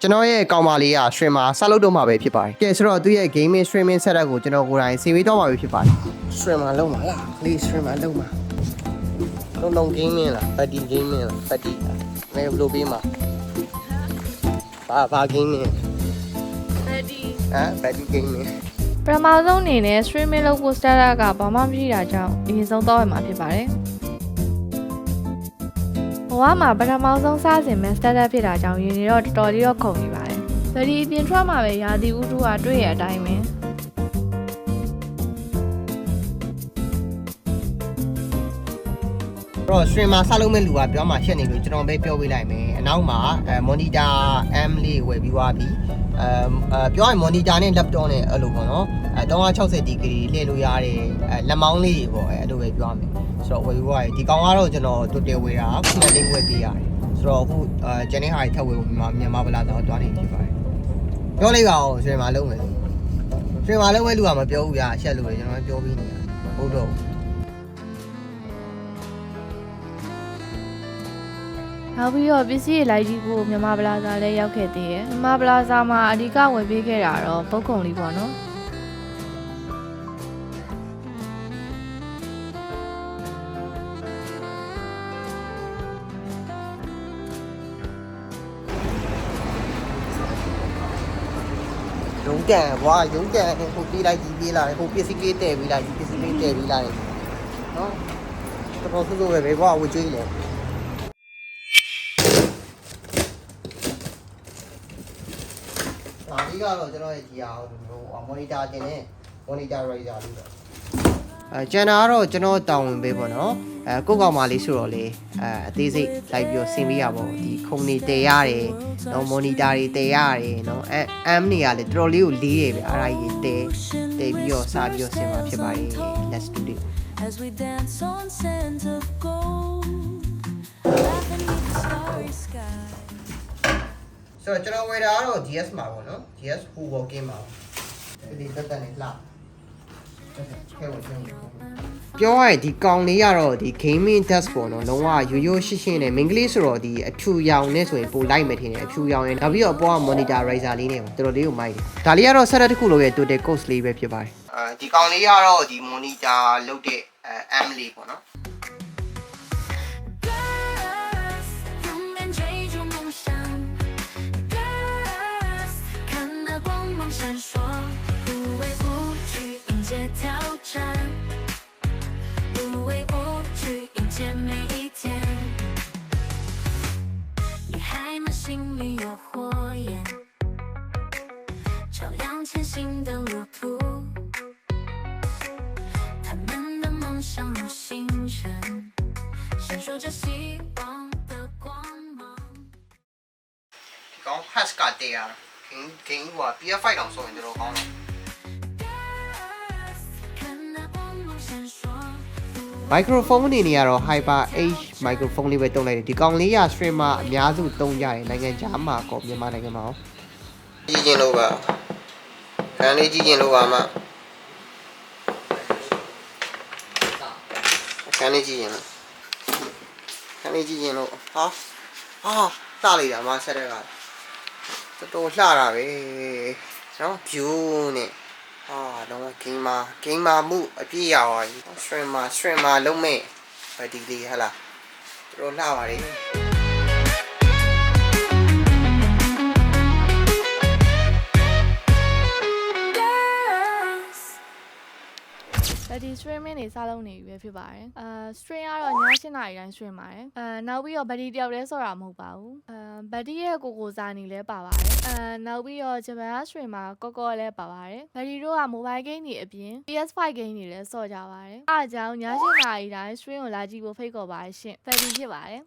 ကျွန်တော်ရဲ့ကောင်မလေးက streamer ဆက်လုပ်တော့မှာပဲဖြစ်ပါတယ်ကဲဆိုတော့သူရဲ့ gaming streaming setup ကိုကျွန်တော်ကိုယ်တိုင်စီဝေးတော့မှာပဲဖြစ်ပါတယ် streamer လုပ်မှာလားလေး streamer လုပ်မှာလုံး gaming လား party gaming လား party ဘယ်လိုပေးမှာဘာ gaming party gaming ပထမဆုံးအနေနဲ့ streaming လုပ်ဖို့ starter ကဘာမှမရှိတာကြောင့်အရင်ဆုံးတော့ရမှာဖြစ်ပါတယ်ဘဝမှာပထမဆုံးစတင်မဲ့ starter ဖြစ်တာကြောင့်ရင်းနေတော့တော်တော်လေးတော့ခုန်နေပါတယ်ဗဒီအပြင်ထွက်မှာပဲရာသီဥတုကတွေ့ရအတိုင်းပဲတော့ streamer ဆက်လုပ်မဲ့လူကပြောမှရှက်နေလို့ကျွန်တော်ပဲပြောပေးလိုက်မယ်အနောက်မှာmonitor M လေးဝယ်ပြီးသွားပြီပြောရင် monitor နဲ့ laptop နဲ့အဲ့လိုပေါ့နော်360 degree လှည့်လို့ရတယ်လက်မောင်းလေးတွေပေါ့အဲ့လိုပဲပြောရမယ်ဆိုတော့ဝယ်ပြီးသွားပြီဒီကောင်ကတော့ကျွန်တော်တူတယ်ဝယ်တာခုနလေးဝယ်ပေးရတယ်ဆိုတော့အခုကျန်တဲ့ဟာတွေထပ်ဝယ်ဖို့မြန်မာဗလာတော့တွားနေဖြစ်ပါတယ်ပြောလိုက်ပါဦး streamer လုပ်မယ် streamer လုပ်မဲ့လူကမပြောဘူးဗျာရှက်လို့ကျွန်တော်ပြောပြီးနေတာဟုတ်တော့နောက်ပြီးတော့ပစ္စည်းတွေလိုက်ကြည့်ဖို့မြန်မာပလာဇာလည်းရောက်ခဲ့သေးတယ်မြန်မာပလာဇာမှာအဓိကဝယ်ပေးခဲ့တာတော့ပုတ်ခုံလေးပေါ့နော်ရုံးကန်ကွာရုံးကန်ဟိုပြေးလိုက်ကြီးပြေးလာတယ်ဟိုပစ္စည်းလေးတည့်ပြီးလိုက်ပစ္စည်းလေးတည့်ပြီးလိုက်နော်တော်တော်ဆိုးပဲကွာဝေးကျွေးလေဒီကတော့ကျွန်တော်ရဲ့ကြီးအောင်ဟို monitor တင်နေ monitor riser လေးတော့ကျန်တာကတော့ကျွန်တော်တောင်းဝင်ပေးပေါ့နော်ကိုယ့်ကောင်မလေးဆိုတော့လေအသေးစိတ်လိုက်ပြီးဆင်ပေးရပါဘူးဒီခုံနေတည်ရတယ်နော် monitor တွေတည်ရတယ်နော်M နေရလေတော်တော်လေးကိုလေးရပဲအဲ့ဒါကြီးတည်ပြီးတော့စားပြီးတော့ဆင်မှာဖြစ်ပါတယ် let's do it as we dance on sands of gold laughing with the starry sky ဆိုတော့ကျွန်တော်ဝယ်တာကတော့ GS မှာပေါ့နော် GS Who Walking မှာဒီတက်တက်နေလှခဲဝင်ပြောရရင်ဒီကောင်လေးကတော့ဒီ gaming desk ပေါ့နော်လုံးဝရိုးရိုးရှင်းရှင်းနဲ့ main ကလေးဆိုတော့ဒီအဖြူရောင်နဲ့ဆိုရင်ပိုလိုက်မယ်ထင်တယ်အဖြူရောင်ရင်နောက်ပြီးတော့အပေါ်က monitor riser လေးနဲ့တော်တော်လေးကိုမိုက်တယ်ဒါလေးကတော့ setup တစ်ခုလုံးရဲ့ total cost လေးပဲဖြစ်ပါတယ်ဒီကောင်လေးကတော့ဒီ monitor လုပ်တဲ့M လေးပေါ့နော်闪烁，无畏无惧迎接挑战，无畏无惧迎接每一天。女孩们心里有火焰，照亮前行的路途。她们的梦想如星辰，闪烁着希望的光芒。ကောင် hash ကတည်းကဂိမ်းဟို PS5 တောင်ဆိုရင်တော်တော်ကောင်းတော့ microphone အနေနဲ့ကတော့ Hyper H microphone လေးပဲတုံးလိုက်တယ်ဒီကောင်လေးရ streamer အများစုတုံးကြတယ်နိုင်ငံခြားမှာကောမြန်မာနိုင်ငံမှာရောကြည့်ရင်လို့ပါခံလေးကြည့်ရင်လို့ပါမခံလေးကြည့်ရင်လို့ခံလေးကြည့်ရင်လို့ဟာလှလိုက်တာမဆက်တဲ့ကတော်တော်လှတာပဲနော် view နဲ့တော့ gamer မှုအပြည့်ရပါပြီ streamer လုံးမဲ့ဒီလေးဟလာတော်လှပါတယ်ဒီ streaming တွေစားလုံးနေပြီပဲဖြစ်ပါတယ်stream ကတော့ည7:00နာရီတိုင်း stream ပါတယ်နောက်ပြီးတော့ဗဒီတယောက်တည်းဆော်တာမဟုတ်ပါဘူးဗဒီရဲ့ကိုစာနေလဲပါပါတယ်နောက်ပြီးတော့ဂျပန် stream မှာကောလည်းပါပါတယ်ဗဒီတို့က mobile game တွေအပြင် PS5 game တွေလည်းဆော်ကြပါတယ်အားကြောင့်ည7:00နာရီတိုင်း stream ကိုလာကြည့်ဖို့ဖိတ်ခေါ်ပါတယ်ရှင်ဗဒီဖြစ်ပါတယ်